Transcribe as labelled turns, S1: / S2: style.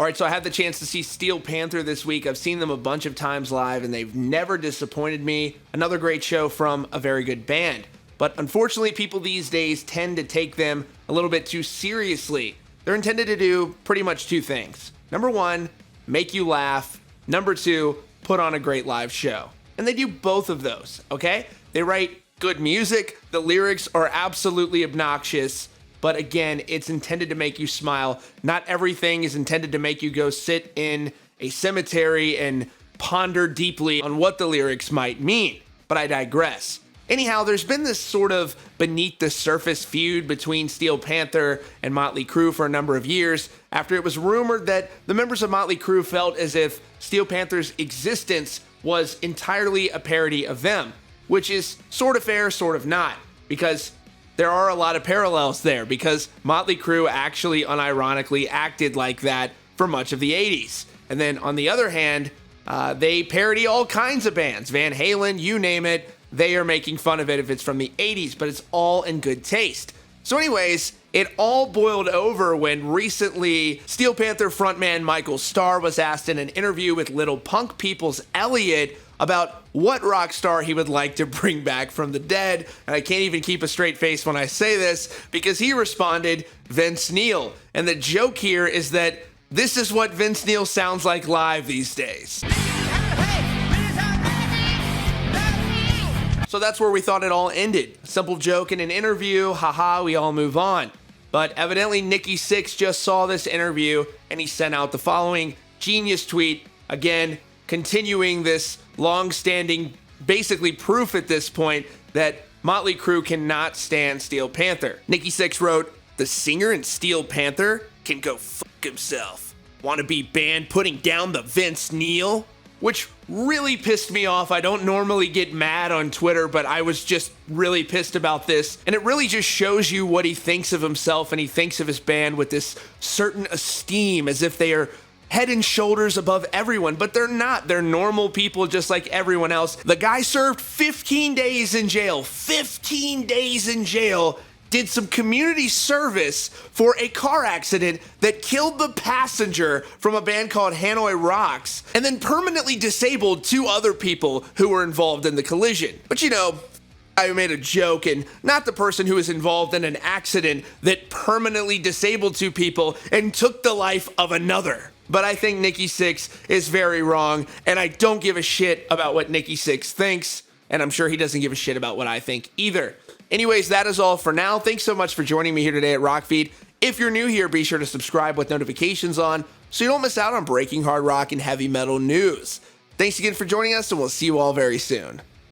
S1: All right, so I had the chance to see Steel Panther this week. I've seen them a bunch of times live, and they've never disappointed me. Another great show from a very good band. But unfortunately, people these days tend to take them a little bit too seriously. They're intended to do pretty much two things. Number one, make you laugh. Number two, put on a great live show. And they do both of those, okay? They write good music. The lyrics are absolutely obnoxious. But again, it's intended to make you smile. Not everything is intended to make you go sit in a cemetery and ponder deeply on what the lyrics might mean. But I digress. Anyhow, there's been this sort of beneath the surface feud between Steel Panther and Motley Crue for a number of years after it was rumored that the members of Motley Crue felt as if Steel Panther's existence was entirely a parody of them, which is sort of fair, sort of not, because there are a lot of parallels there, because Motley Crue actually unironically acted like that for much of the 80s. And then on the other hand, they parody all kinds of bands. Van Halen, you name it, they are making fun of it if it's from the 80s, but it's all in good taste. So anyways, it all boiled over when recently Steel Panther frontman Michael Starr was asked in an interview with Little Punk People's Elliot about what rock star he would like to bring back from the dead. And I can't even keep a straight face when I say this, because he responded, Vince Neil. And the joke here is that this is what Vince Neil sounds like live these days. So that's where we thought it all ended. A simple joke in an interview, haha, we all move on. But evidently Nikki Sixx just saw this interview and he sent out the following genius tweet, again, continuing this long-standing, basically proof at this point that Motley Crue cannot stand Steel Panther. Nikki Sixx wrote, "The singer in Steel Panther can go fuck himself. Wannabe band putting down the Vince Neil?" Which really pissed me off. I don't normally get mad on Twitter, but I was just really pissed about this. And it really just shows you what he thinks of himself and he thinks of his band with this certain esteem, as if they are head and shoulders above everyone, but they're not. They're normal people just like everyone else. The guy served 15 days in jail. 15 days in jail. Did some community service for a car accident that killed the passenger from a band called Hanoi Rocks, and then permanently disabled two other people who were involved in the collision. But you know, I made a joke, and not the person who was involved in an accident that permanently disabled two people and took the life of another. But I think Nikki Sixx is very wrong, and I don't give a shit about what Nikki Sixx thinks, and I'm sure he doesn't give a shit about what I think either. Anyways, that is all for now. Thanks so much for joining me here today at Rockfeed. If you're new here, be sure to subscribe with notifications on so you don't miss out on breaking hard rock and heavy metal news. Thanks again for joining us, and we'll see you all very soon.